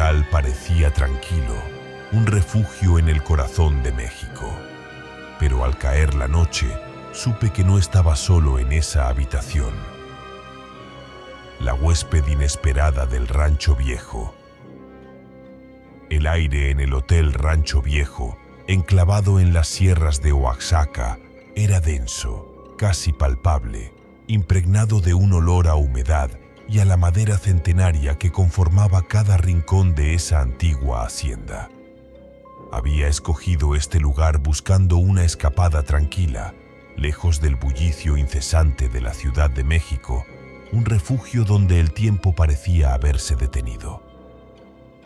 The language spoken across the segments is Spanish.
Rural parecía tranquilo, un refugio en el corazón de México. Pero al caer la noche, supe que no estaba solo en esa habitación. La huésped inesperada del Rancho Viejo. El aire en el Hotel Rancho Viejo, enclavado en las sierras de Oaxaca, era denso, casi palpable, impregnado de un olor a humedad y a la madera centenaria que conformaba cada rincón de esa antigua hacienda. Había escogido este lugar buscando una escapada tranquila, lejos del bullicio incesante de la Ciudad de México, un refugio donde el tiempo parecía haberse detenido.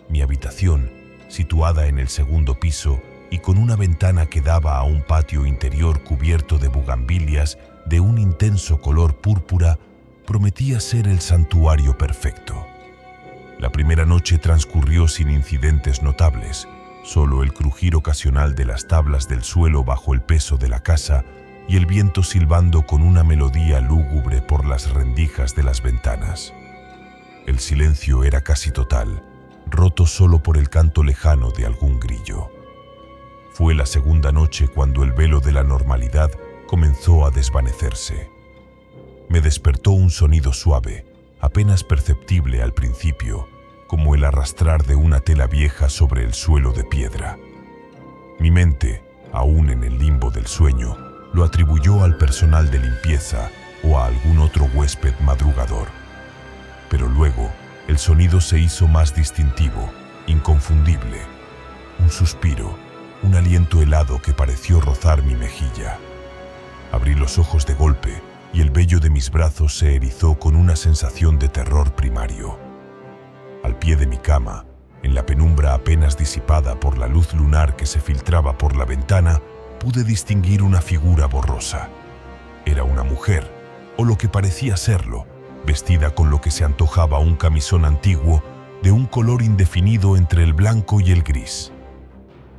Mi habitación, situada en el segundo piso y con una ventana que daba a un patio interior cubierto de bugambilias de un intenso color púrpura, prometía ser el santuario perfecto. La primera noche transcurrió sin incidentes notables, solo el crujir ocasional de las tablas del suelo bajo el peso de la casa y el viento silbando con una melodía lúgubre por las rendijas de las ventanas. El silencio era casi total, roto solo por el canto lejano de algún grillo. Fue la segunda noche cuando el velo de la normalidad comenzó a desvanecerse. Me despertó un sonido suave, apenas perceptible al principio, como el arrastrar de una tela vieja sobre el suelo de piedra. Mi mente, aún en el limbo del sueño, lo atribuyó al personal de limpieza o a algún otro huésped madrugador. Pero luego, el sonido se hizo más distintivo, inconfundible. Un suspiro, un aliento helado que pareció rozar mi mejilla. Abrí los ojos de golpe y el vello de mis brazos se erizó con una sensación de terror primario. Al pie de mi cama, en la penumbra apenas disipada por la luz lunar que se filtraba por la ventana, pude distinguir una figura borrosa. Era una mujer, o lo que parecía serlo, vestida con lo que se antojaba un camisón antiguo de un color indefinido entre el blanco y el gris.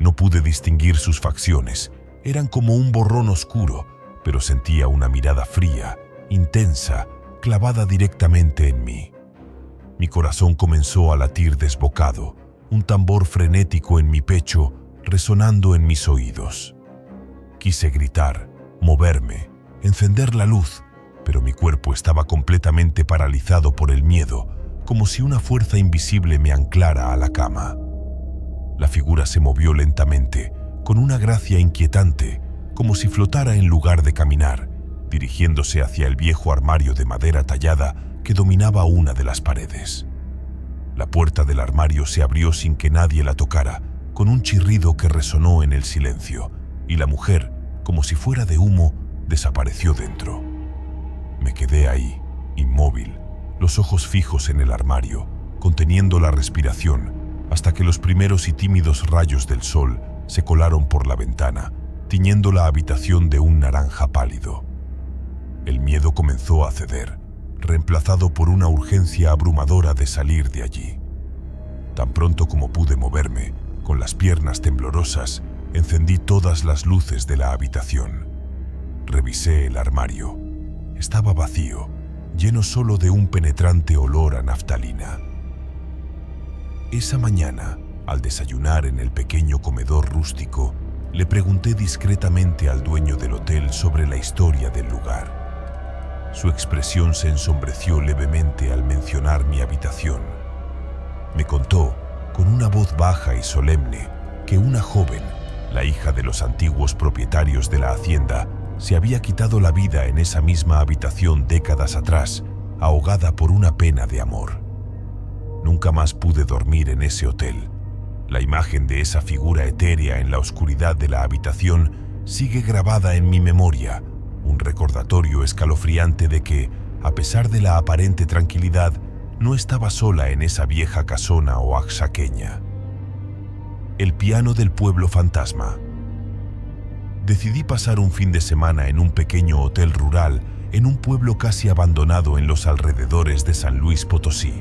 No pude distinguir sus facciones, eran como un borrón oscuro, pero sentía una mirada fría, intensa, clavada directamente en mí. Mi corazón comenzó a latir desbocado, un tambor frenético en mi pecho, resonando en mis oídos. Quise gritar, moverme, encender la luz, pero mi cuerpo estaba completamente paralizado por el miedo, como si una fuerza invisible me anclara a la cama. La figura se movió lentamente, con una gracia inquietante, como si flotara en lugar de caminar, dirigiéndose hacia el viejo armario de madera tallada que dominaba una de las paredes. La puerta del armario se abrió sin que nadie la tocara, con un chirrido que resonó en el silencio, y la mujer, como si fuera de humo, desapareció dentro. Me quedé ahí, inmóvil, los ojos fijos en el armario, conteniendo la respiración, hasta que los primeros y tímidos rayos del sol se colaron por la ventana, tiñendo la habitación de un naranja pálido. El miedo comenzó a ceder, reemplazado por una urgencia abrumadora de salir de allí. Tan pronto como pude moverme, con las piernas temblorosas, encendí todas las luces de la habitación. Revisé el armario. Estaba vacío, lleno solo de un penetrante olor a naftalina. Esa mañana, al desayunar en el pequeño comedor rústico, le pregunté discretamente al dueño del hotel sobre la historia del lugar. Su expresión se ensombreció levemente al mencionar mi habitación. Me contó, con una voz baja y solemne, que una joven, la hija de los antiguos propietarios de la hacienda, se había quitado la vida en esa misma habitación décadas atrás, ahogada por una pena de amor. Nunca más pude dormir en ese hotel. La imagen de esa figura etérea en la oscuridad de la habitación sigue grabada en mi memoria, un recordatorio escalofriante de que, a pesar de la aparente tranquilidad, no estaba sola en esa vieja casona oaxaqueña. El piano del pueblo fantasma. Decidí pasar un fin de semana en un pequeño hotel rural en un pueblo casi abandonado en los alrededores de San Luis Potosí.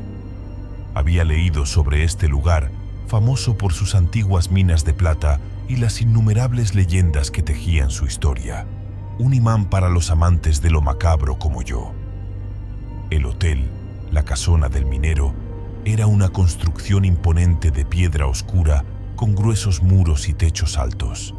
Había leído sobre este lugar, famoso por sus antiguas minas de plata y las innumerables leyendas que tejían su historia, un imán para los amantes de lo macabro como yo. El hotel, la casona del minero, Era una construcción imponente de piedra oscura con gruesos muros y techos altos.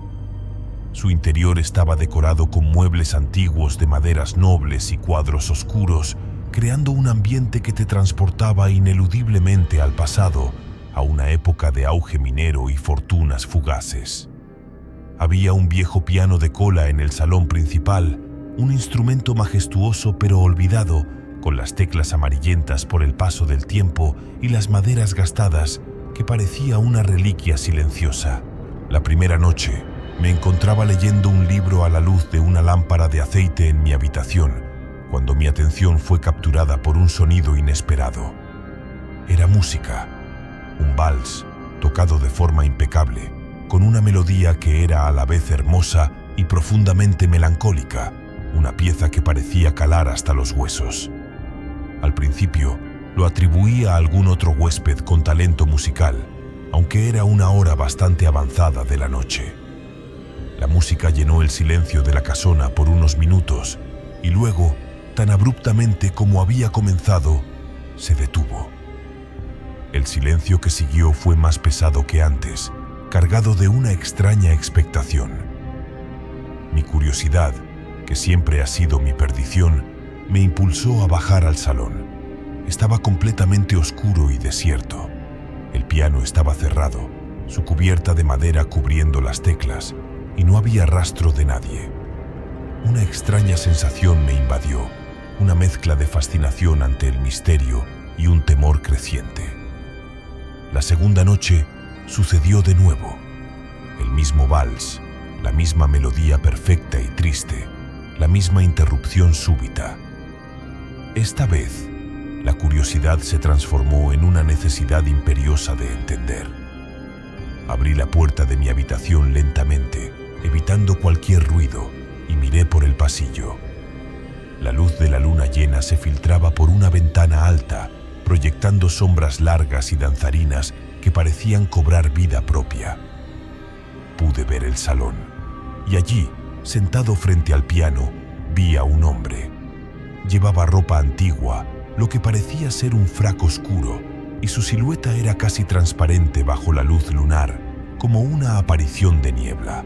Su interior estaba decorado con muebles antiguos de maderas nobles y cuadros oscuros, creando un ambiente que te transportaba ineludiblemente al pasado, a una época de auge minero y fortunas fugaces. Había un viejo piano de cola en el salón principal, un instrumento majestuoso pero olvidado, con las teclas amarillentas por el paso del tiempo y las maderas gastadas, que parecía una reliquia silenciosa. La primera noche, me encontraba leyendo un libro a la luz de una lámpara de aceite en mi habitación, cuando mi atención fue capturada por un sonido inesperado. Era música, un vals, tocado de forma impecable, con una melodía que era a la vez hermosa y profundamente melancólica, una pieza que parecía calar hasta los huesos. Al principio, lo atribuía a algún otro huésped con talento musical, aunque era una hora bastante avanzada de la noche. La música llenó el silencio de la casona por unos minutos y luego, tan abruptamente como había comenzado, se detuvo. El silencio que siguió fue más pesado que antes, cargado de una extraña expectación. Mi curiosidad, que siempre ha sido mi perdición, me impulsó a bajar al salón. Estaba completamente oscuro y desierto. El piano estaba cerrado, su cubierta de madera cubriendo las teclas, y no había rastro de nadie. Una extraña sensación me invadió, una mezcla de fascinación ante el misterio y un temor creciente. La segunda noche sucedió de nuevo. El mismo vals, la misma melodía perfecta y triste, la misma interrupción súbita. Esta vez, la curiosidad se transformó en una necesidad imperiosa de entender. Abrí la puerta de mi habitación lentamente, evitando cualquier ruido, y miré por el pasillo. La luz de la luna llena se filtraba por una ventana alta, proyectando sombras largas y danzarinas que parecían cobrar vida propia. Pude ver el salón, y allí, sentado frente al piano, vi a un hombre. Llevaba ropa antigua, lo que parecía ser un frac oscuro, y su silueta era casi transparente bajo la luz lunar, como una aparición de niebla.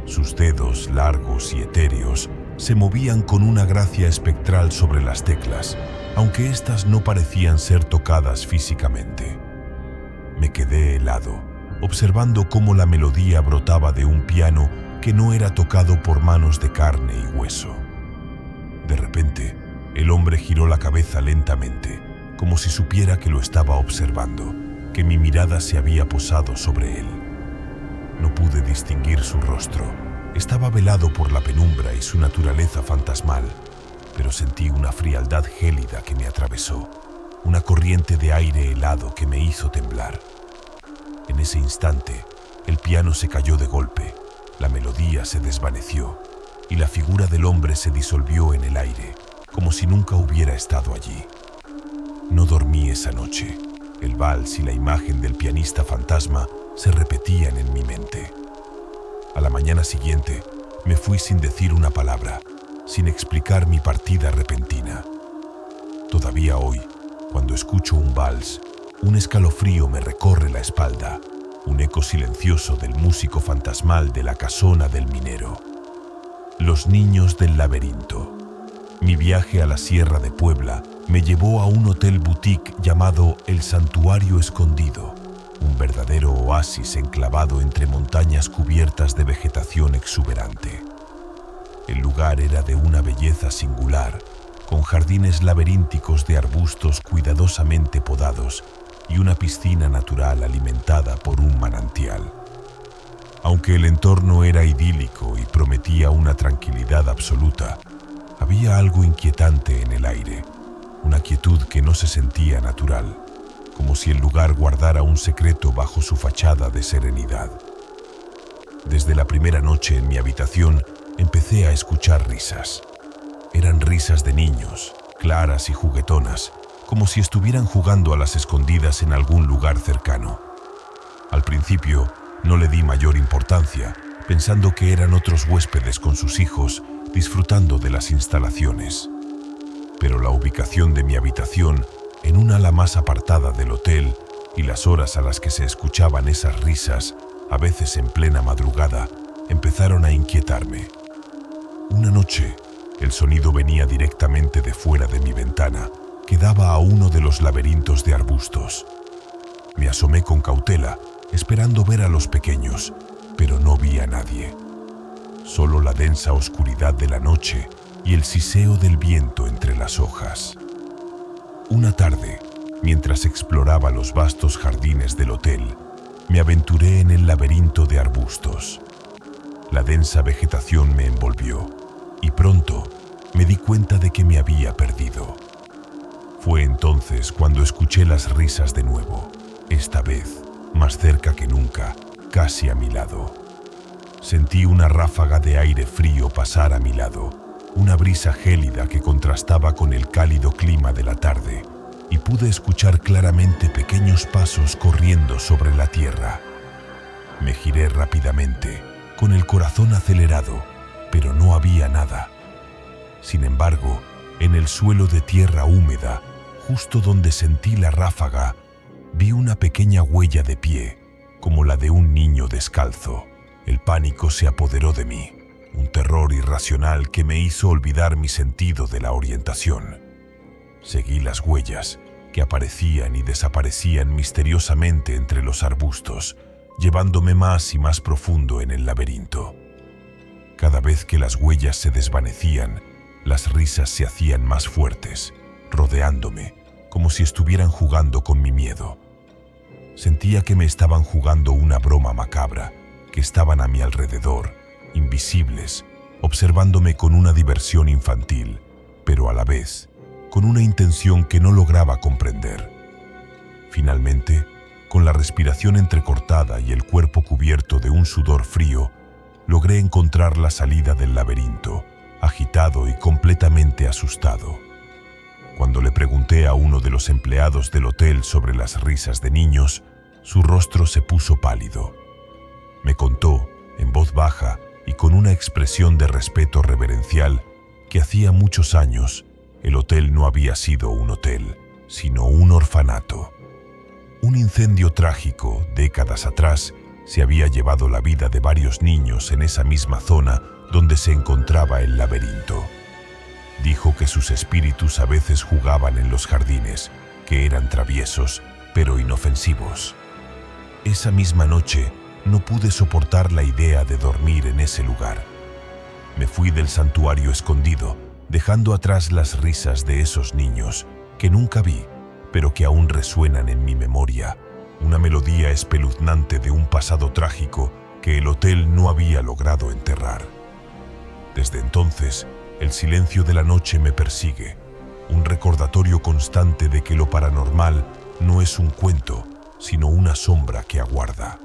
Sus dedos, largos y etéreos, se movían con una gracia espectral sobre las teclas, aunque éstas no parecían ser tocadas físicamente. Me quedé helado, observando cómo la melodía brotaba de un piano que no era tocado por manos de carne y hueso. De repente, el hombre giró la cabeza lentamente, como si supiera que lo estaba observando, que mi mirada se había posado sobre él. No pude distinguir su rostro. Estaba velado por la penumbra y su naturaleza fantasmal, pero sentí una frialdad gélida que me atravesó, una corriente de aire helado que me hizo temblar. En ese instante, el piano se cayó de golpe, la melodía se desvaneció y la figura del hombre se disolvió en el aire, como si nunca hubiera estado allí. No dormí esa noche. El vals y la imagen del pianista fantasma se repetían en mi mente. A la mañana siguiente, me fui sin decir una palabra, sin explicar mi partida repentina. Todavía hoy, cuando escucho un vals, un escalofrío me recorre la espalda, un eco silencioso del músico fantasmal de la casona del minero. Los niños del laberinto. Mi viaje a la Sierra de Puebla me llevó a un hotel boutique llamado El Santuario Escondido, un verdadero oasis enclavado entre montañas cubiertas de vegetación exuberante. El lugar era de una belleza singular, con jardines laberínticos de arbustos cuidadosamente podados y una piscina natural alimentada por un manantial. Aunque el entorno era idílico y prometía una tranquilidad absoluta, había algo inquietante en el aire, una quietud que no se sentía natural, como si el lugar guardara un secreto bajo su fachada de serenidad. Desde la primera noche en mi habitación empecé a escuchar risas. Eran risas de niños, claras y juguetonas, como si estuvieran jugando a las escondidas en algún lugar cercano. Al principio no le di mayor importancia, pensando que eran otros huéspedes con sus hijos disfrutando de las instalaciones. Pero la ubicación de mi habitación en un ala más apartada del hotel, y las horas a las que se escuchaban esas risas, a veces en plena madrugada, empezaron a inquietarme. Una noche, el sonido venía directamente de fuera de mi ventana, que daba a uno de los laberintos de arbustos. Me asomé con cautela, esperando ver a los pequeños, pero no vi a nadie. Solo la densa oscuridad de la noche y el siseo del viento entre las hojas. Una tarde, mientras exploraba los vastos jardines del hotel, me aventuré en el laberinto de arbustos. La densa vegetación me envolvió y pronto me di cuenta de que me había perdido. Fue entonces cuando escuché las risas de nuevo, esta vez más cerca que nunca, casi a mi lado. Sentí una ráfaga de aire frío pasar a mi lado, una brisa gélida que contrastaba con el cálido clima de la tarde, y pude escuchar claramente pequeños pasos corriendo sobre la tierra. Me giré rápidamente, con el corazón acelerado, pero no había nada. Sin embargo, en el suelo de tierra húmeda, justo donde sentí la ráfaga, vi una pequeña huella de pie, como la de un niño descalzo. El pánico se apoderó de mí, un terror irracional que me hizo olvidar mi sentido de la orientación. Seguí las huellas, que aparecían y desaparecían misteriosamente entre los arbustos, llevándome más y más profundo en el laberinto. Cada vez que las huellas se desvanecían, las risas se hacían más fuertes, rodeándome, como si estuvieran jugando con mi miedo. Sentía que me estaban jugando una broma macabra, que estaban a mi alrededor, invisibles, observándome con una diversión infantil, pero a la vez, con una intención que no lograba comprender. Finalmente, con la respiración entrecortada y el cuerpo cubierto de un sudor frío, logré encontrar la salida del laberinto, agitado y completamente asustado. Cuando le pregunté a uno de los empleados del hotel sobre las risas de niños, su rostro se puso pálido. Me contó, en voz baja y con una expresión de respeto reverencial, que hacía muchos años el hotel no había sido un hotel, sino un orfanato. Un incendio trágico, décadas atrás, se había llevado la vida de varios niños en esa misma zona donde se encontraba el laberinto. Dijo que sus espíritus a veces jugaban en los jardines, que eran traviesos, pero inofensivos. Esa misma noche, no pude soportar la idea de dormir en ese lugar. Me fui del santuario escondido, dejando atrás las risas de esos niños, que nunca vi, pero que aún resuenan en mi memoria, una melodía espeluznante de un pasado trágico que el hotel no había logrado enterrar. Desde entonces, el silencio de la noche me persigue, un recordatorio constante de que lo paranormal no es un cuento, sino una sombra que aguarda.